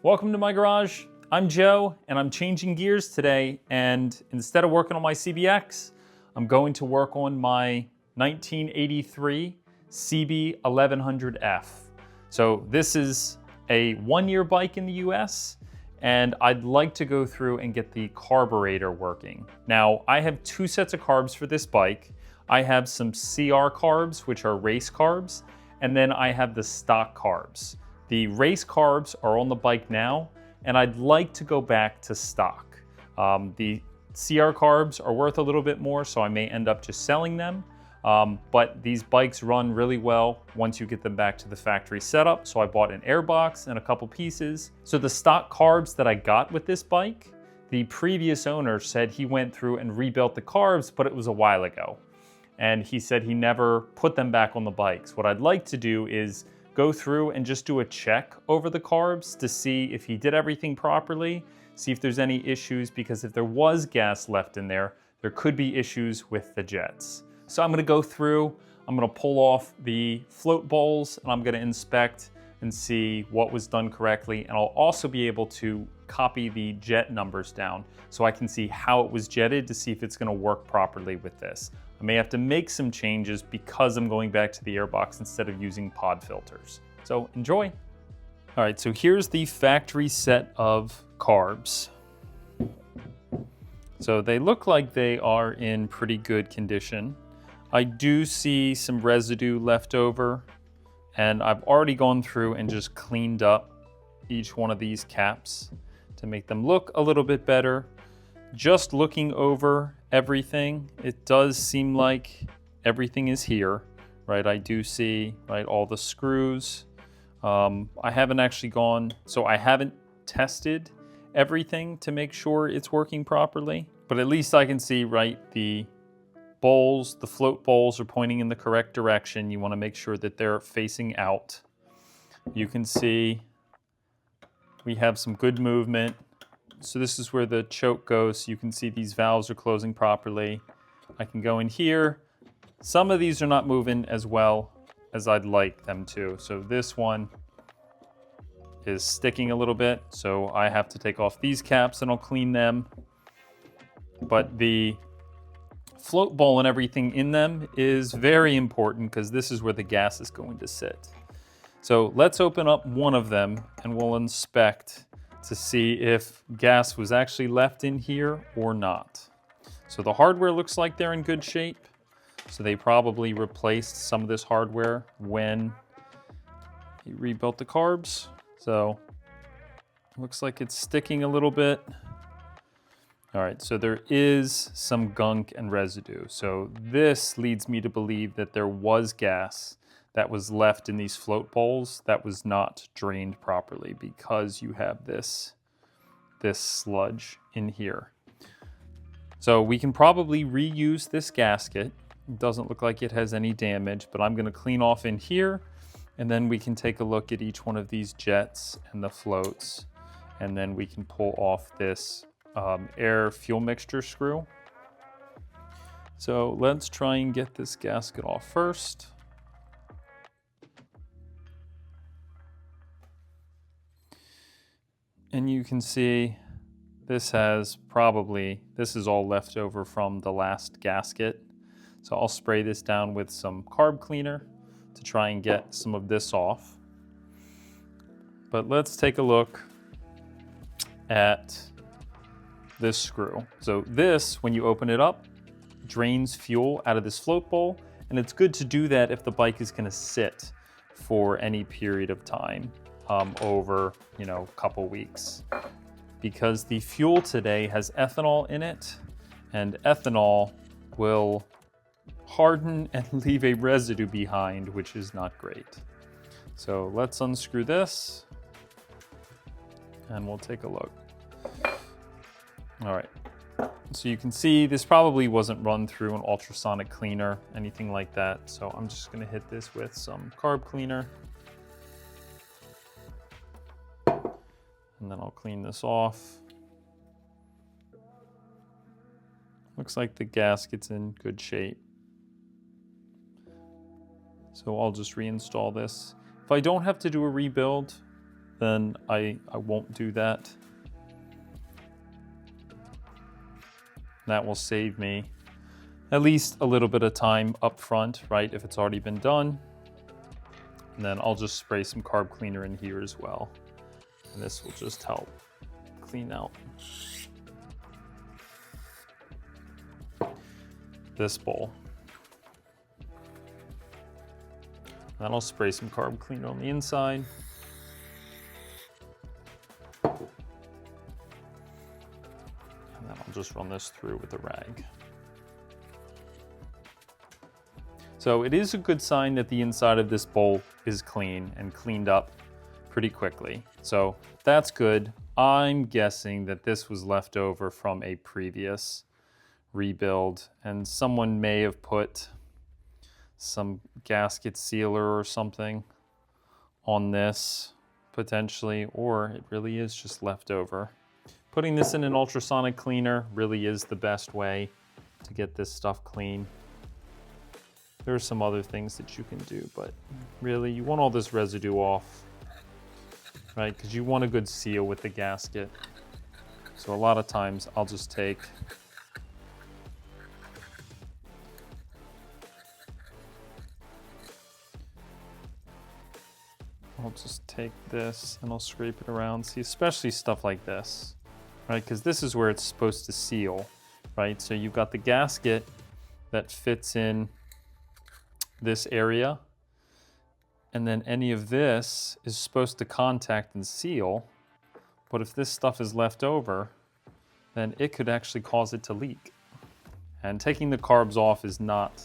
Welcome to my garage. I'm Joe and I'm changing gears today, and instead of working on my CBX, I'm going to work on my 1983 CB1100F. So this is a one-year bike in the US, and I'd like to go through and get the carburetor working. Now, I have two sets of carbs for this bike. I have some CR carbs, which are race carbs, and then I have the stock carbs. The race carbs are on the bike now, and I'd like to go back to stock. The CR carbs are worth a little bit more, so I may end up just selling them. But these bikes run really well once you get them back to the factory setup. So I bought an air box and a couple pieces. So the stock carbs that I got with this bike, the previous owner said he went through and rebuilt the carbs, but it was a while ago. And he said he never put them back on the bikes. What I'd like to do is go through and just do a check over the carbs to see if he did everything properly, see if there's any issues, because if there was gas left in there, there could be issues with the jets. So I'm gonna go through, I'm gonna pull off the float bowls, and I'm gonna inspect and see what was done correctly. And I'll also be able to copy the jet numbers down so I can see how it was jetted to see if it's gonna work properly with this. I may have to make some changes because I'm going back to the airbox instead of using pod filters. So enjoy. All right, so here's the factory set of carbs. So they look like they are in pretty good condition. I do see some residue left over, and I've already gone through and just cleaned up each one of these caps to make them look a little bit better. Just looking over everything, it does seem like everything is here, right? I do see, right, all the screws. I haven't actually gone, so I haven't tested everything to make sure it's working properly, but at least I can see, right, the bowls, the float bowls are pointing in the correct direction. You want to make sure that they're facing out. You can see we have some good movement. So this is where the choke goes. So you can see these valves are closing properly. I can go in here. Some of these are not moving as well as I'd like them to. So this one is sticking a little bit. So I have to take off these caps and I'll clean them. But the float bowl and everything in them is very important because this is where the gas is going to sit. So let's open up one of them and we'll inspect to see if gas was actually left in here or not. So the hardware looks like they're in good shape. So they probably replaced some of this hardware when he rebuilt the carbs. So looks like it's sticking a little bit. All right, so there is some gunk and residue. So this leads me to believe that there was gas that was left in these float bowls that was not drained properly because you have this sludge in here. So we can probably reuse this gasket. It doesn't look like it has any damage, but I'm gonna clean off in here, and then we can take a look at each one of these jets and the floats, and then we can pull off this air fuel mixture screw. So let's try and get this gasket off first. And you can see this is all left over from the last gasket. So I'll spray this down with some carb cleaner to try and get some of this off. But let's take a look at this screw. So this, when you open it up, drains fuel out of this float bowl, and it's good to do that if the bike is gonna sit for any period of time. Over, a couple weeks, because the fuel today has ethanol in it, and ethanol will harden and leave a residue behind, which is not great. So let's unscrew this and we'll take a look. All right, so you can see this probably wasn't run through an ultrasonic cleaner, anything like that. So I'm just gonna hit this with some carb cleaner. And then I'll clean this off. Looks like the gasket's in good shape. So I'll just reinstall this. If I don't have to do a rebuild, then I won't do that. That will save me at least a little bit of time up front, right, if it's already been done. And then I'll just spray some carb cleaner in here as well. And this will just help clean out this bowl. Then I'll spray some carb cleaner on the inside. And then I'll just run this through with a rag. So it is a good sign that the inside of this bowl is clean and cleaned up pretty quickly. So that's good. I'm guessing that this was left over from a previous rebuild, and someone may have put some gasket sealer or something on this potentially, or it really is just left over. Putting this in an ultrasonic cleaner really is the best way to get this stuff clean. There are some other things that you can do, but really you want all this residue off, right? Because you want a good seal with the gasket. So a lot of times I'll just take this and I'll scrape it around. See, especially stuff like this, right? Because this is where it's supposed to seal, right? So you've got the gasket that fits in this area, and then any of this is supposed to contact and seal. But if this stuff is left over, then it could actually cause it to leak. And taking the carbs off is not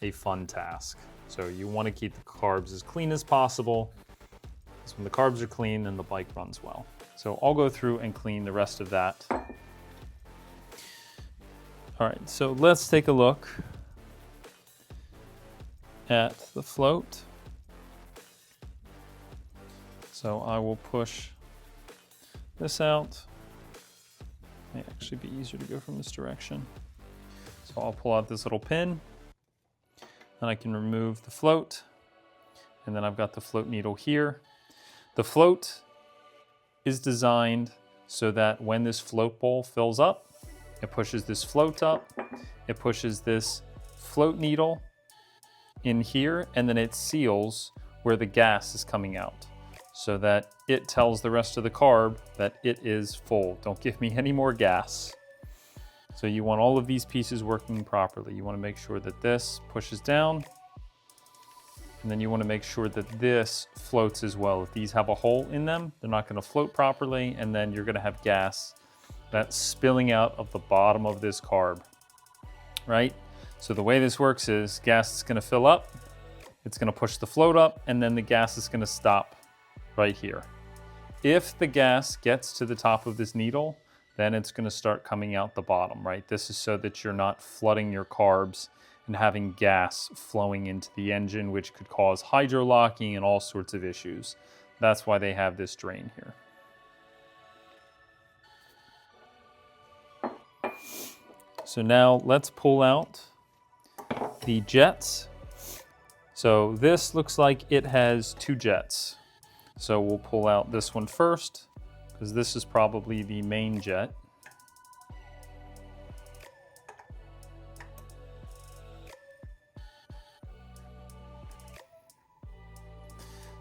a fun task. So you want to keep the carbs as clean as possible. Because when the carbs are clean, then the bike runs well. So I'll go through and clean the rest of that. All right, so let's take a look at the float. So I will push this out. May actually be easier to go from this direction. So I'll pull out this little pin, and I can remove the float. And then I've got the float needle here. The float is designed so that when this float bowl fills up, it pushes this float up, it pushes this float needle in here, and then it seals where the gas is coming out so that it tells the rest of the carb that it is full. Don't give me any more gas. So you want all of these pieces working properly. You want to make sure that this pushes down, and then you want to make sure that this floats as well. If these have a hole in them, they're not going to float properly, and then you're going to have gas that's spilling out of the bottom of this carb, right? So the way this works is gas is going to fill up, it's going to push the float up, and then the gas is going to stop right here. If the gas gets to the top of this needle, then it's going to start coming out the bottom, right? This is so that you're not flooding your carbs and having gas flowing into the engine, which could cause hydrolocking and all sorts of issues. That's why they have this drain here. So now let's pull out the jets. So this looks like it has two jets. So we'll pull out this one first, because this is probably the main jet.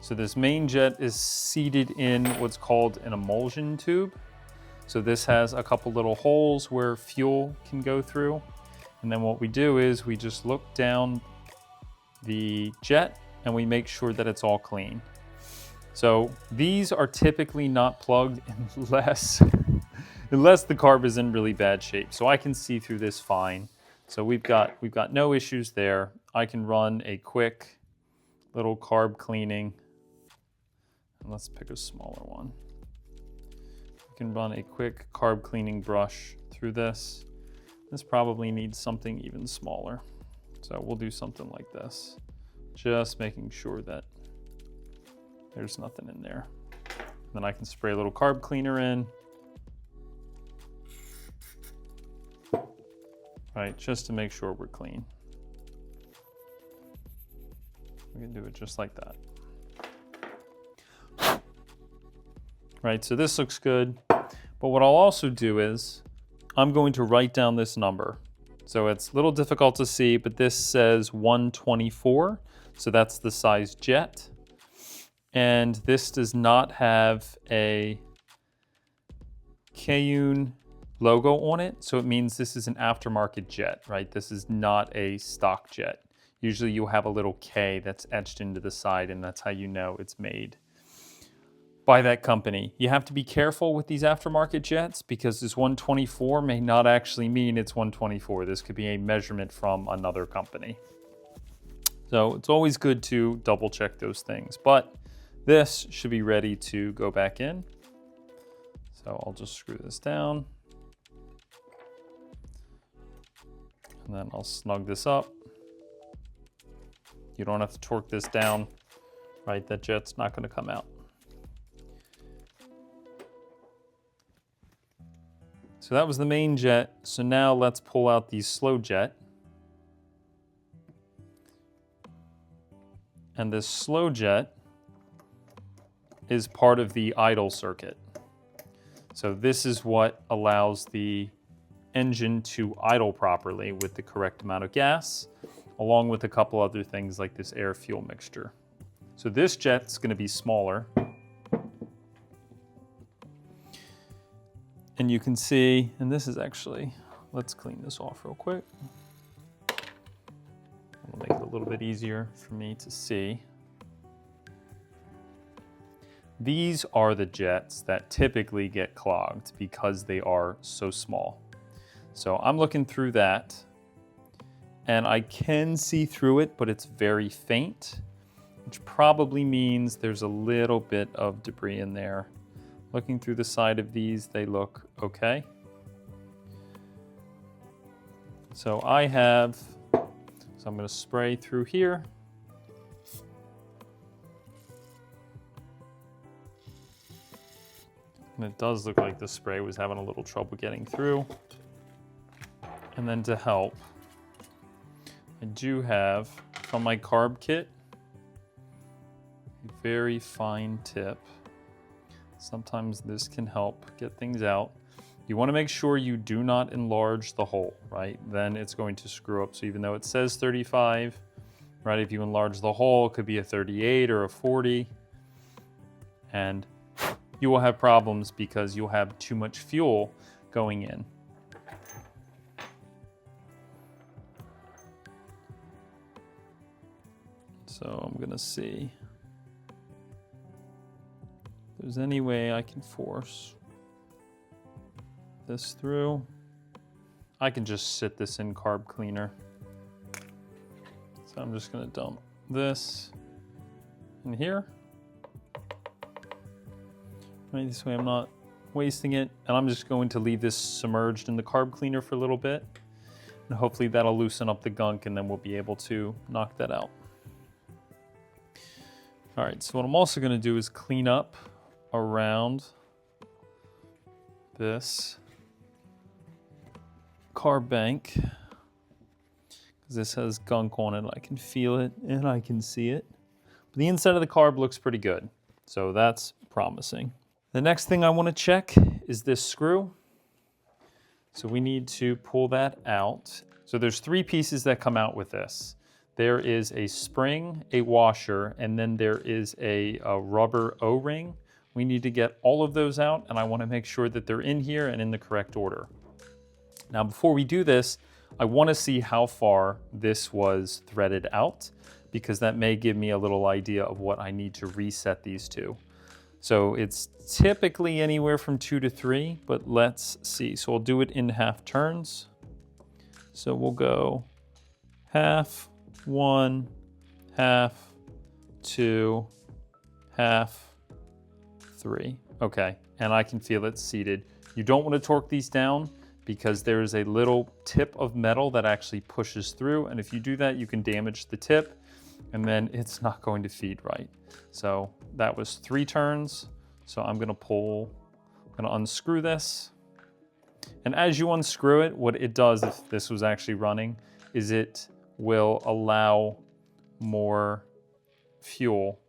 So this main jet is seated in what's called an emulsion tube. So this has a couple little holes where fuel can go through. And then what we do is we just look down the jet and we make sure that it's all clean. So these are typically not plugged unless the carb is in really bad shape. So I can see through this fine. So we've got no issues there. I can run a quick little carb cleaning. And let's pick a smaller one. I can run a quick carb cleaning brush through this. This probably needs something even smaller. So we'll do something like this. Just making sure that there's nothing in there. Then I can spray a little carb cleaner in. Right, just to make sure we're clean. We can do it just like that. right? So this looks good. But what I'll also do is I'm going to write down this number. So it's a little difficult to see, but this says 124. So that's the size jet. And this does not have a Cayenne logo on it. So it means this is an aftermarket jet, right? This is not a stock jet. Usually you'll have a little K that's etched into the side, and that's how you know it's made by that company. You have to be careful with these aftermarket jets because this 124 may not actually mean it's 124. This could be a measurement from another company. So it's always good to double check those things, but this should be ready to go back in. So I'll just screw this down and then I'll snug this up. You don't have to torque this down, right? That jet's not going to come out. So that was the main jet. So now let's pull out the slow jet. And this slow jet is part of the idle circuit. So this is what allows the engine to idle properly with the correct amount of gas, along with a couple other things like this air-fuel mixture. So this jet's going to be smaller. And you can see, and this is actually, let's clean this off real quick. It'll make it a little bit easier for me to see. These are the jets that typically get clogged because they are so small. So I'm looking through that and I can see through it, but it's very faint, which probably means there's a little bit of debris in there. Looking through the side of these, they look okay. So I'm going to spray through here. And it does look like the spray was having a little trouble getting through. And then to help, I do have from my carb kit a very fine tip. Sometimes this can help get things out. You want to make sure you do not enlarge the hole, right? Then it's going to screw up. So even though it says 35, right? If you enlarge the hole, it could be a 38 or a 40. And you will have problems because you'll have too much fuel going in. So I'm gonna see if there's any way I can force this through. I can just sit this in carb cleaner. So I'm just gonna dump this in here. Right, this way I'm not wasting it. And I'm just going to leave this submerged in the carb cleaner for a little bit. And hopefully that'll loosen up the gunk and then we'll be able to knock that out. All right, so what I'm also gonna do is clean up around this carb bank, because this has gunk on it. I can feel it and I can see it. But the inside of the carb looks pretty good, so that's promising. The next thing I want to check is this screw. So we need to pull that out. So there's 3 pieces that come out with this. There is a spring, a washer, and then there is a rubber O-ring. We need to get all of those out, and I want to make sure that they're in here and in the correct order. Now, before we do this, I want to see how far this was threaded out, because that may give me a little idea of what I need to reset these to. So it's typically anywhere from 2 to 3, but let's see. So we'll do it in half turns. So we'll go half, 1, half, 2, half, 3. Okay, and I can feel it seated. You don't want to torque these down because there is a little tip of metal that actually pushes through, and if you do that, you can damage the tip, and then it's not going to feed right. So that was 3 turns. So I'm gonna unscrew this. And as you unscrew it, what it does, if this was actually running, is it will allow more fuel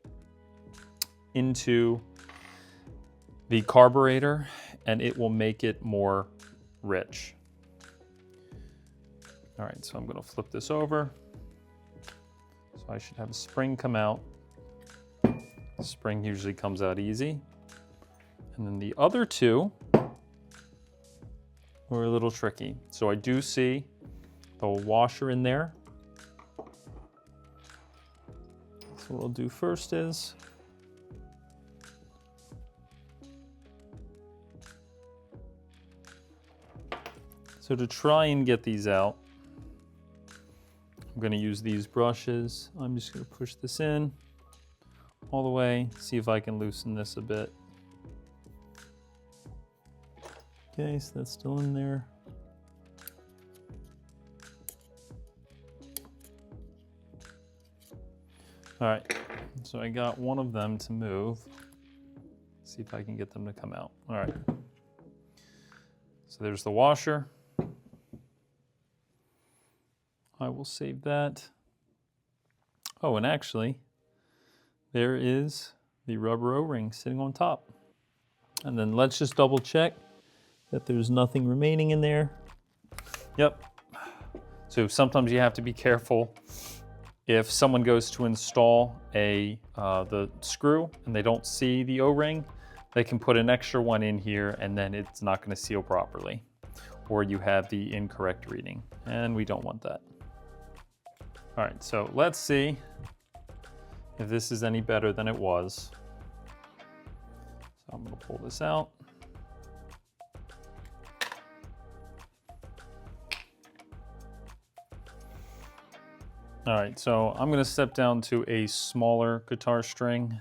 into the carburetor, and it will make it more rich. All right, so I'm gonna flip this over. So I should have a spring come out. The spring usually comes out easy. And then the other two were a little tricky. So I do see the washer in there. So what we'll do first is so to try and get these out, I'm going to use these brushes. I'm just going to push this in all the way, see if I can loosen this a bit. Okay, so that's still in there. All right, so I got one of them to move. See if I can get them to come out. All right. So there's the washer. I will save that. Oh, and actually, there is the rubber O-ring sitting on top. And then let's just double check that there's nothing remaining in there. Yep. So sometimes you have to be careful. If someone goes to install the screw and they don't see the O-ring, they can put an extra one in here and then it's not going to seal properly, or you have the incorrect reading, and we don't want that. All right, so let's see if this is any better than it was. So I'm going to pull this out. All right, so I'm going to step down to a smaller guitar string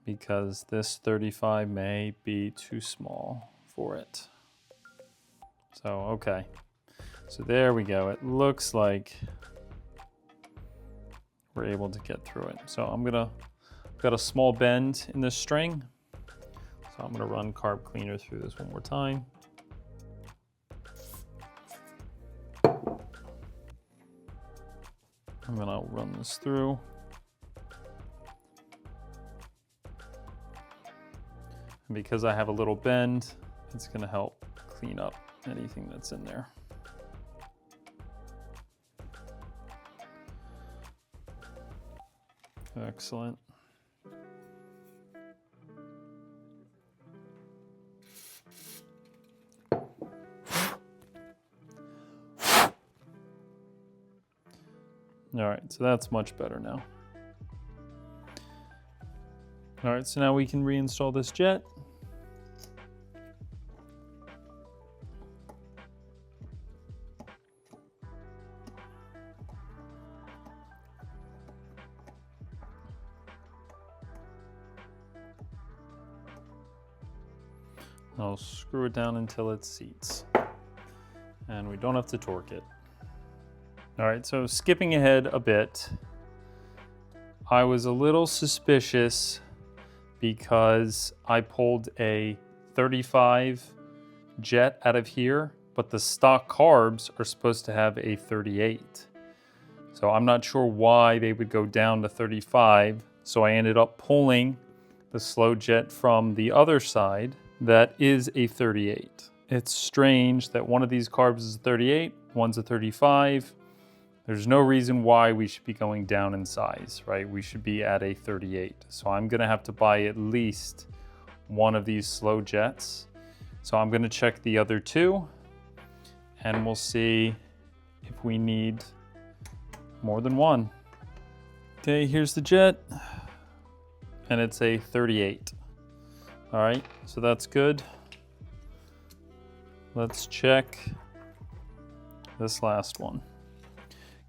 because this 35 may be too small for it. So, okay. So there we go. It looks like we're able to get through it. So got a small bend in this string. So I'm gonna run Carb Cleaner through this one more time. And then I'll run this through. And because I have a little bend, it's gonna help clean up anything that's in there. Excellent. All right, so that's much better now. All right, so now we can reinstall this jet. I'll screw it down until it seats. And we don't have to torque it. All right, so skipping ahead a bit, I was a little suspicious because I pulled a 35 jet out of here, but the stock Carbs are supposed to have a 38. So I'm not sure why they would go down to 35. So I ended up pulling the slow jet from the other side that is a 38. It's strange that one of these Carbs is a 38, one's a 35. There's no reason why we should be going down in size, right? We should be at a 38. So I'm gonna have to buy at least one of these slow jets. So I'm gonna check the other two and we'll see if we need more than one. Okay, here's the jet and it's a 38. All right, so that's good. Let's check this last one.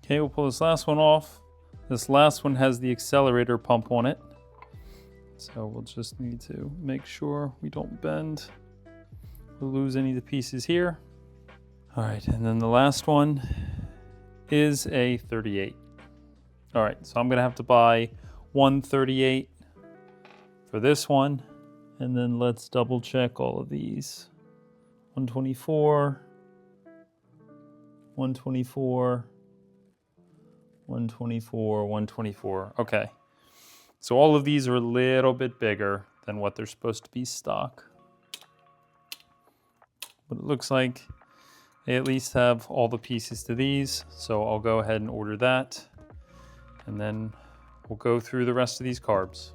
Okay, we'll pull this last one off. This last one has the accelerator pump on it. So we'll just need to make sure we don't bend or lose any of the pieces here. All right, and then the last one is a 38. All right, so I'm gonna have to buy 138 for this one. And then let's double check all of these. 124, 124, 124, 124. Okay, so all of these are a little bit bigger than what they're supposed to be stock. But it looks like they at least have all the pieces to these, so I'll go ahead and order that, and then we'll go through the rest of these carbs.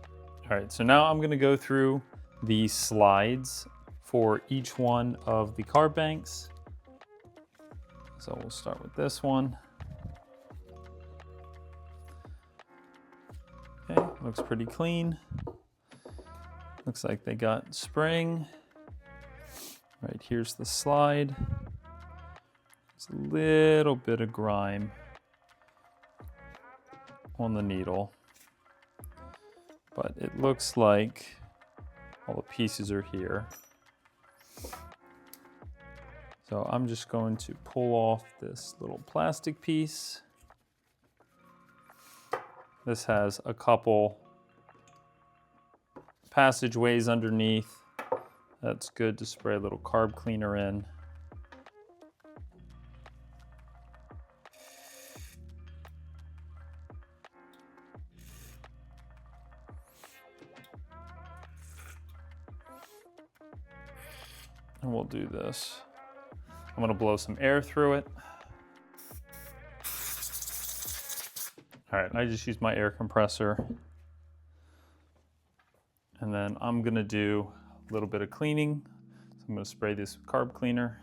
All right, so now I'm gonna go through the slides for each one of the carb banks. So we'll start with this one. Okay, looks pretty clean. Looks like they got spring. Right, here's the slide. There's a little bit of grime on the needle, but it looks like all the pieces are here. So I'm just going to pull off this little plastic piece. This has a couple passageways underneath. That's good to spray a little carb cleaner in. And we'll do this. I'm gonna blow some air through it. All right, I just used my air compressor. And then I'm gonna do a little bit of cleaning. So I'm gonna spray this with carb cleaner.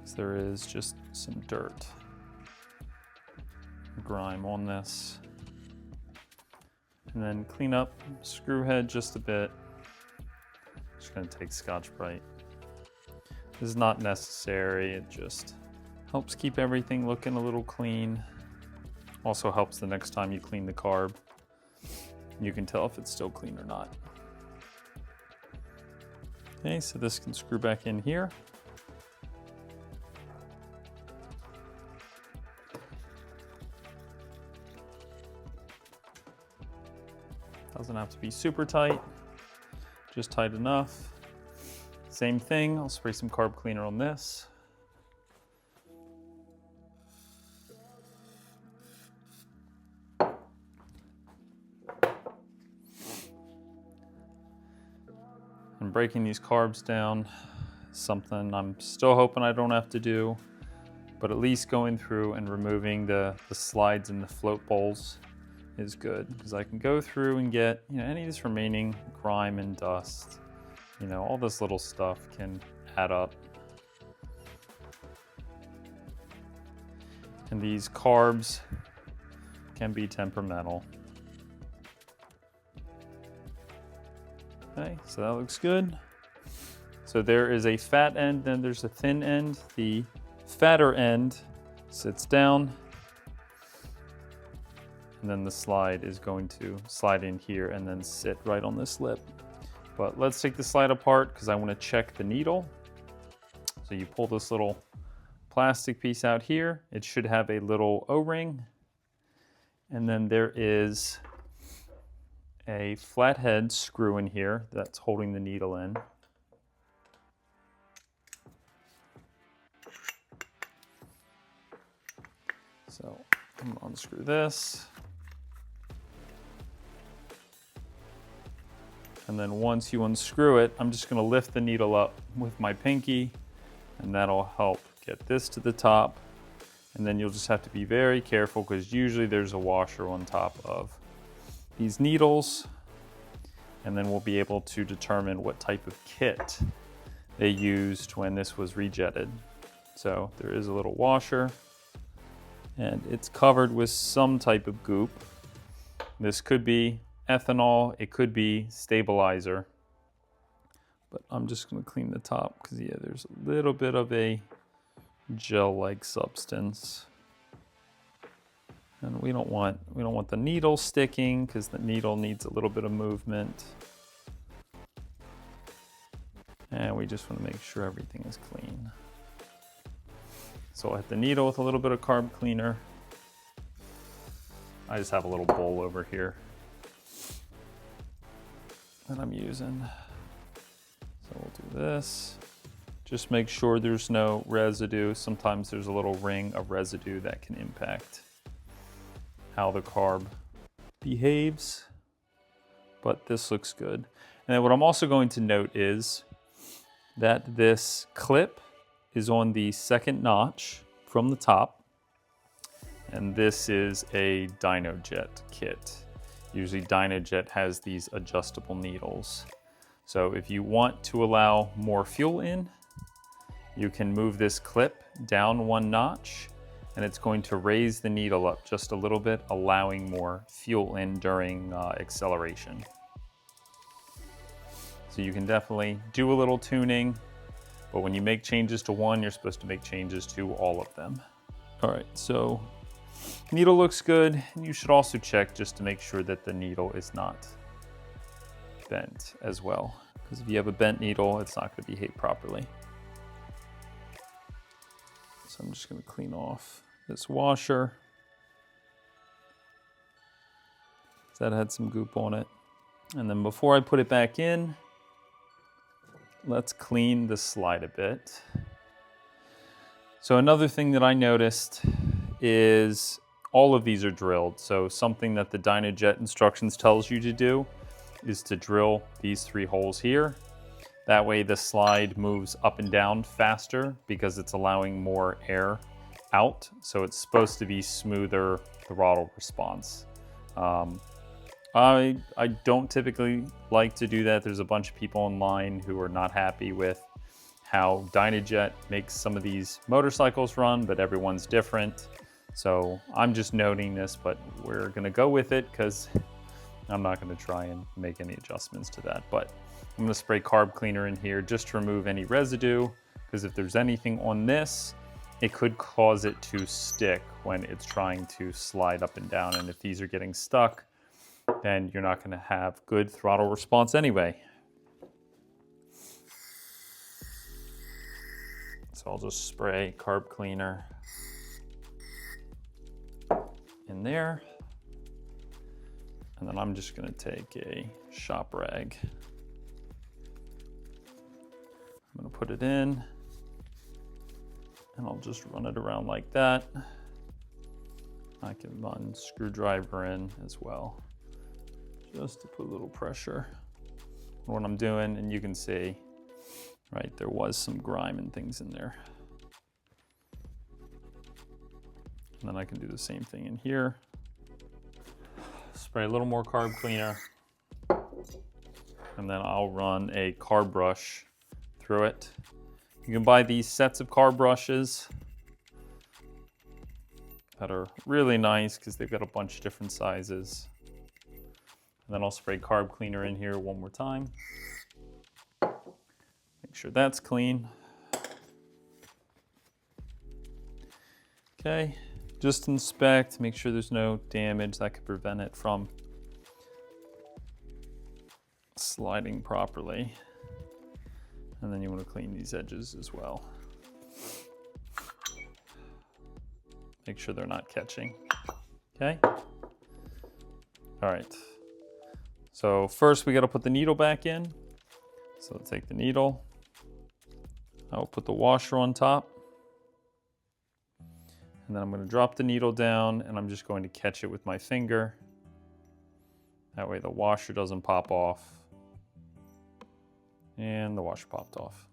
So there is just some dirt, grime on this. And then clean up screw head just a bit. Just gonna take Scotch-Brite. This is not necessary, it just helps keep everything looking a little clean. Also helps the next time you clean the carb. You can tell if it's still clean or not. Okay, so this can screw back in here. Doesn't have to be super tight, just tight enough. Same thing, I'll spray some carb cleaner on this. And breaking these carbs down is something I'm still hoping I don't have to do, but at least going through and removing the slides and the float bowls is good, because I can go through and get, any of this remaining grime and dust. All this little stuff can add up. And these carbs can be temperamental. Okay, so that looks good. So there is a fat end, then there's a thin end. The fatter end sits down, and then the slide is going to slide in here and then sit right on this lip. But let's take the slide apart because I want to check the needle. So you pull this little plastic piece out here. It should have a little O-ring. And then there is a flathead screw in here that's holding the needle in. So I'm going to unscrew this. And then once you unscrew it, I'm just gonna lift the needle up with my pinky, and that'll help get this to the top. And then you'll just have to be very careful because usually there's a washer on top of these needles. And then we'll be able to determine what type of kit they used when this was rejetted. So there is a little washer, and it's covered with some type of goop. This could be ethanol, it could be stabilizer, but I'm just going to clean the top because there's a little bit of a gel-like substance, and we don't want the needle sticking because the needle needs a little bit of movement, and we just want to make sure everything is clean. So I'll hit the needle with a little bit of carb cleaner. I just have a little bowl over here that I'm using. So we'll do this, Just make sure there's no residue. Sometimes there's a little ring of residue that can impact how the carb behaves, but this looks good. And then what I'm also going to note is that this clip is on the second notch from the top, and this is a DynoJet kit. Usually DynoJet has these adjustable needles. So if you want to allow more fuel in, you can move this clip down one notch, and it's going to raise the needle up just a little bit, allowing more fuel in during acceleration. So you can definitely do a little tuning, but when you make changes to one, you're supposed to make changes to all of them. All right, so needle looks good. You should also check just to make sure that the needle is not bent as well, because if you have a bent needle, it's not going to behave properly. So I'm just going to clean off this washer. That had some goop on it. And then before I put it back in, let's clean the slide a bit. So another thing that I noticed is all of these are drilled. So something that the DynoJet instructions tells you to do is to drill these 3 holes here. That way the slide moves up and down faster because it's allowing more air out. So it's supposed to be smoother throttle response. I don't typically like to do that. There's a bunch of people online who are not happy with how DynoJet makes some of these motorcycles run, but everyone's different. So I'm just noting this, but we're gonna go with it because I'm not gonna try and make any adjustments to that. But I'm gonna spray carb cleaner in here just to remove any residue, because if there's anything on this, it could cause it to stick when it's trying to slide up and down. And if these are getting stuck, then you're not gonna have good throttle response anyway. So I'll just spray carb cleaner in there. And then I'm just gonna take a shop rag. I'm gonna put it in, and I'll just run it around like that. I can run screwdriver in as well, just to put a little pressure on what I'm doing. And you can see, right, there was some grime and things in there. And then I can do the same thing in here. Spray a little more carb cleaner, and then I'll run a carb brush through it. You can buy these sets of carb brushes that are really nice because they've got a bunch of different sizes. And then I'll spray carb cleaner in here one more time. Make sure that's clean. Okay, just inspect, make sure there's no damage that could prevent it from sliding properly. And then you want to clean these edges as well. Make sure they're not catching. Okay? All right. So first we got to put the needle back in. So I'll take the needle. I'll put the washer on top. And then I'm going to drop the needle down, and I'm just going to catch it with my finger. That way the washer doesn't pop off. And the washer popped off.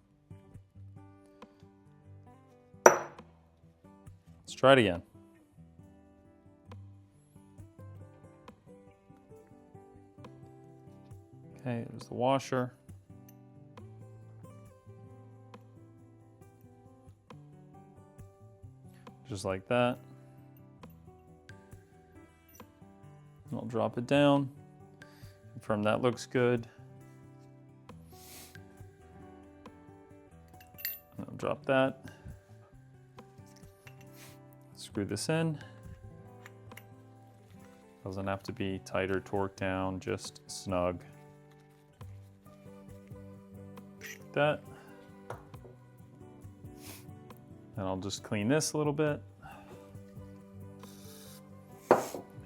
Let's try it again. Okay, there's the washer. Just like that. And I'll drop it down. Confirm that looks good. And I'll drop that. Screw this in. Doesn't have to be tight or torqued down, just snug. Like that. And I'll just clean this a little bit.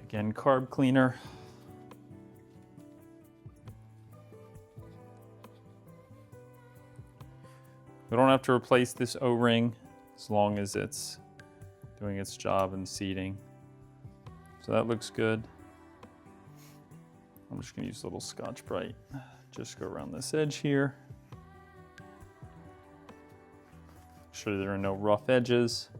Again, carb cleaner. We don't have to replace this O-ring as long as it's doing its job and seating. So that looks good. I'm just gonna use a little Scotch-Brite. Just go around this edge here. Make sure there are no rough edges.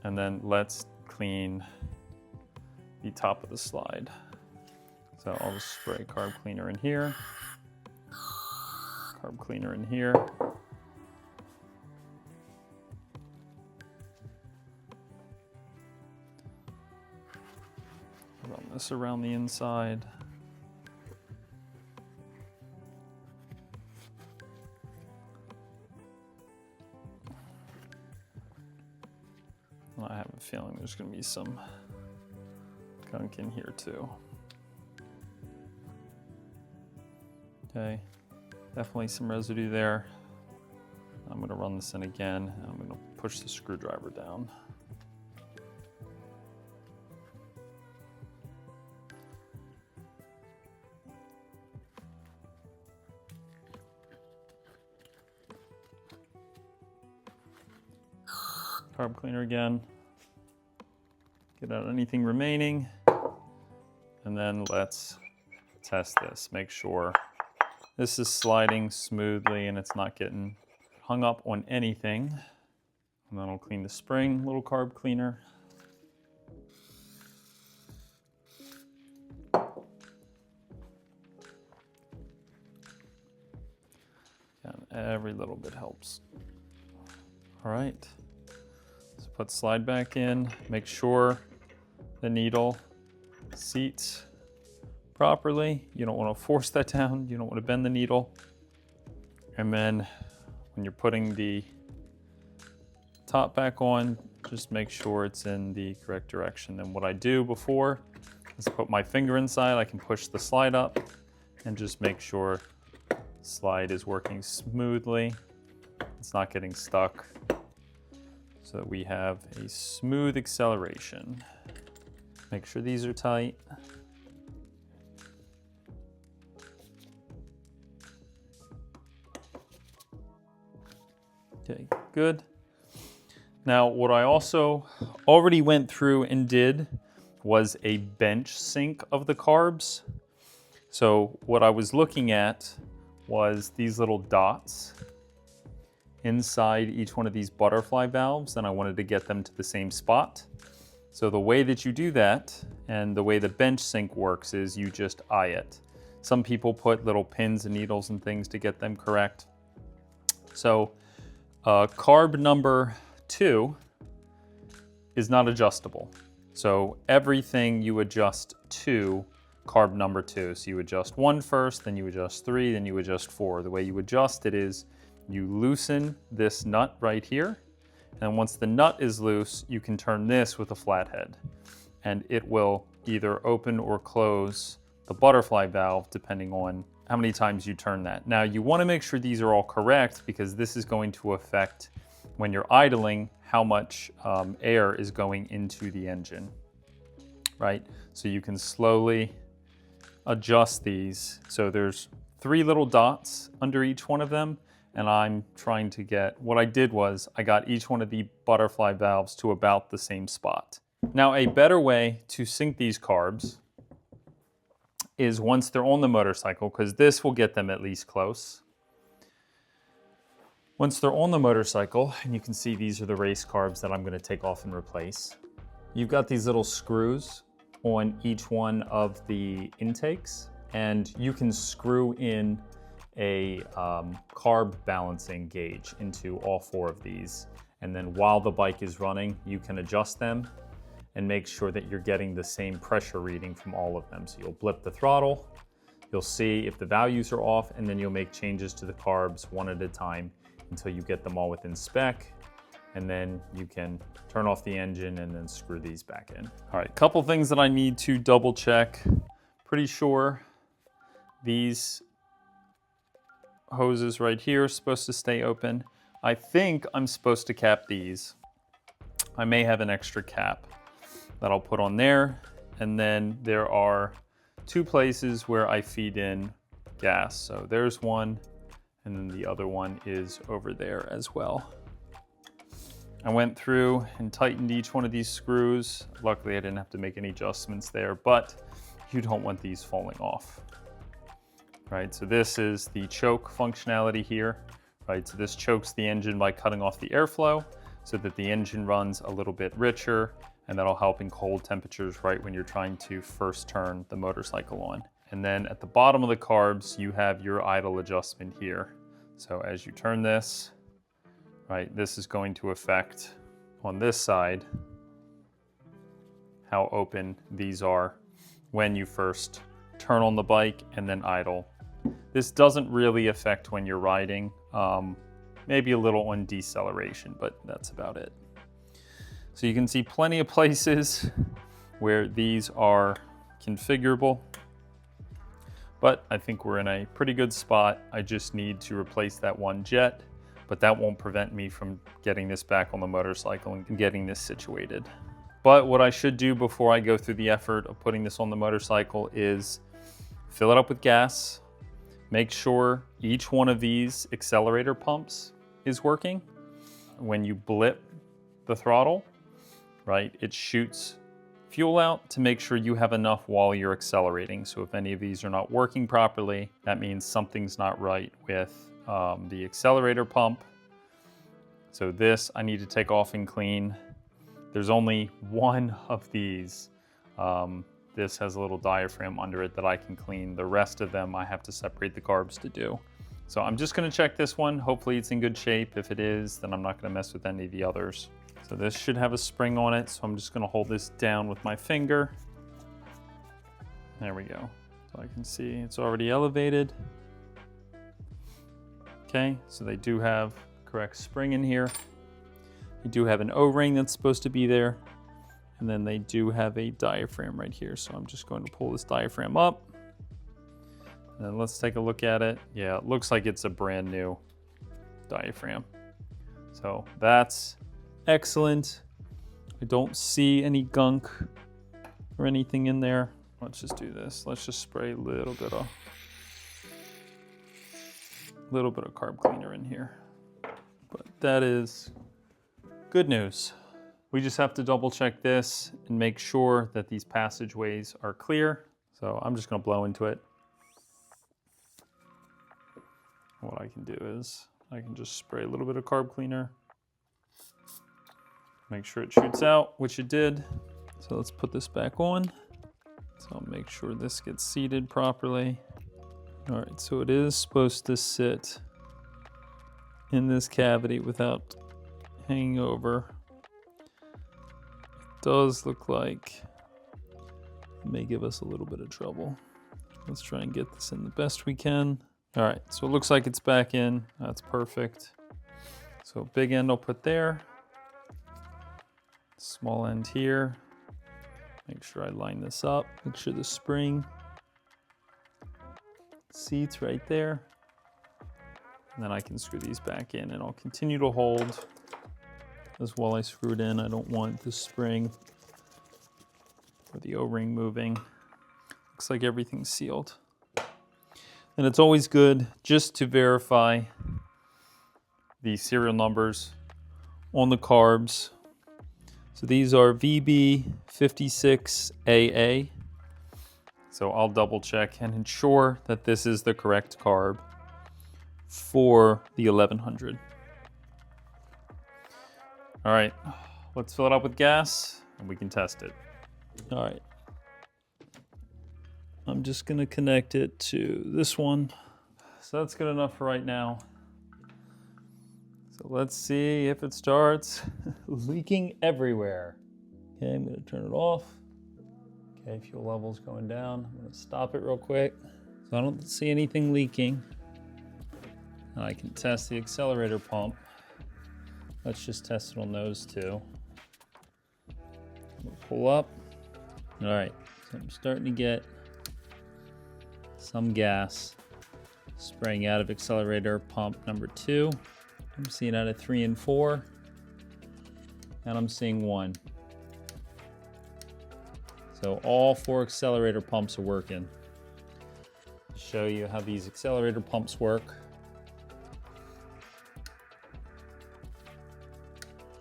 And then let's clean the top of the slide. So I'll just spray carb cleaner in here. Carb cleaner in here. Run this around the inside. I have a feeling there's going to be some gunk in here too. Okay, definitely some residue there. I'm going to run this in again, and I'm going to push the screwdriver down. Carb cleaner again. Get out anything remaining. And then let's test this. Make sure this is sliding smoothly and it's not getting hung up on anything. And then I'll clean the spring, little carb cleaner. And every little bit helps. All right. Put slide back in, make sure the needle seats properly. You don't want to force that down. You don't want to bend the needle. And then when you're putting the top back on, just make sure it's in the correct direction. And what I do before is put my finger inside. I can push the slide up and just make sure the slide is working smoothly. It's not getting stuck. So that we have a smooth acceleration. Make sure these are tight. Okay, good. Now, what I also already went through and did was a bench sync of the carbs. So what I was looking at was these little dots inside each one of these butterfly valves, and I wanted to get them to the same spot. So the way that you do that, and the way the bench sync works, is you just eye it. Some people put little pins and needles and things to get them correct. So carb number 2 is not adjustable. So everything you adjust to carb number 2. So you adjust 1 first, then you adjust 3, then you adjust 4. The way you adjust it is you loosen this nut right here, and once the nut is loose, you can turn this with a flathead, and it will either open or close the butterfly valve depending on how many times you turn that. Now, you want to make sure these are all correct, because this is going to affect, when you're idling, how much air is going into the engine, right? So you can slowly adjust these. So there's 3 little dots under each one of them, and I'm trying to get, what I did was I got each one of the butterfly valves to about the same spot. Now, a better way to sync these carbs is once they're on the motorcycle, because this will get them at least close. Once they're on the motorcycle, and you can see these are the race carbs that I'm going to take off and replace, you've got these little screws on each one of the intakes, and you can screw in a carb balancing gauge into all 4 of these. And then while the bike is running, you can adjust them and make sure that you're getting the same pressure reading from all of them. So you'll blip the throttle, you'll see if the values are off, and then you'll make changes to the carbs one at a time until you get them all within spec. And then you can turn off the engine and then screw these back in. All right, couple things that I need to double check. Pretty sure these hoses right here are supposed to stay open. I think I'm supposed to cap these. I may have an extra cap that I'll put on there. And then there are 2 places where I feed in gas. So there's one and then the other one is over there as well. I went through and tightened each one of these screws. Luckily, I didn't have to make any adjustments there, but you don't want these falling off. Right, so this is the choke functionality here. Right, so this chokes the engine by cutting off the airflow so that the engine runs a little bit richer, and that'll help in cold temperatures right when you're trying to first turn the motorcycle on. And then at the bottom of the carbs, you have your idle adjustment here. So as you turn this, right, this is going to affect on this side how open these are when you first turn on the bike and then idle. This doesn't really affect when you're riding, maybe a little on deceleration, but that's about it. So you can see plenty of places where these are configurable, but I think we're in a pretty good spot. I just need to replace that one jet, but that won't prevent me from getting this back on the motorcycle and getting this situated. But what I should do before I go through the effort of putting this on the motorcycle is fill it up with gas, make sure each one of these accelerator pumps is working. When you blip the throttle, right, it shoots fuel out to make sure you have enough while you're accelerating. So if any of these are not working properly, that means something's not right with the accelerator pump. So this I need to take off and clean. There's only one of these. This has a little diaphragm under it that I can clean. The rest of them I have to separate the carbs to do. So I'm just gonna check this one. Hopefully it's in good shape. If it is, then I'm not gonna mess with any of the others. So this should have a spring on it. So I'm just gonna hold this down with my finger. There we go. So I can see it's already elevated. Okay, so they do have correct spring in here. You do have an O-ring that's supposed to be there. And then they do have a diaphragm right here. So I'm just going to pull this diaphragm up. And then let's take a look at it. Yeah, it looks like it's a brand new diaphragm. So that's excellent. I don't see any gunk or anything in there. Let's just do this. Let's just spray a little bit of carb cleaner in here. But that is good news. We just have to double check this and make sure that these passageways are clear. So I'm just gonna blow into it. What I can do is I can just spray a little bit of carb cleaner. Make sure it shoots out, which it did. So let's put this back on. So I'll make sure this gets seated properly. All right, so it is supposed to sit in this cavity without hanging over. It does look like it may give us a little bit of trouble. Let's try and get this in the best we can. All right, so it looks like it's back in. That's perfect. So big end I'll put there. Small end here. Make sure I line this up. Make sure the spring seats right there. And then I can screw these back in, and I'll continue to hold as while I screw it in. I don't want the spring or the O-ring moving. Looks like everything's sealed. And it's always good just to verify the serial numbers on the carbs. So these are VB56AA. So I'll double check and ensure that this is the correct carb for the 1100. All right, let's fill it up with gas and we can test it. All right. I'm just gonna connect it to this one. So that's good enough for right now. So let's see if it starts leaking everywhere. Okay, I'm gonna turn it off. Okay, fuel level's going down. I'm gonna stop it real quick. So I don't see anything leaking. I can test the accelerator pump. Let's just test it on those two. We'll pull up. All right, so I'm starting to get some gas spraying out of accelerator pump number 2. I'm seeing out of 3 and 4, and I'm seeing 1. So all 4 accelerator pumps are working. Show you how these accelerator pumps work.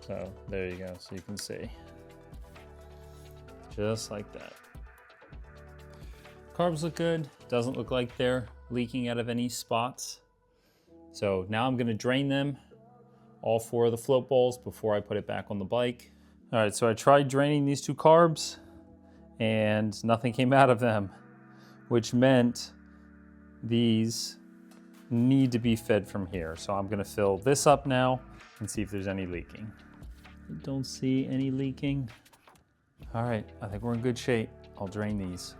So there you go, so you can see. Just like that. Carbs look good. Doesn't look like they're leaking out of any spots. So now I'm gonna drain them, all 4 of the float bowls, before I put it back on the bike. All right, so I tried draining these 2 carbs and nothing came out of them, which meant these need to be fed from here. So I'm gonna fill this up now and see if there's any leaking. I don't see any leaking. All right, I think we're in good shape. I'll drain these.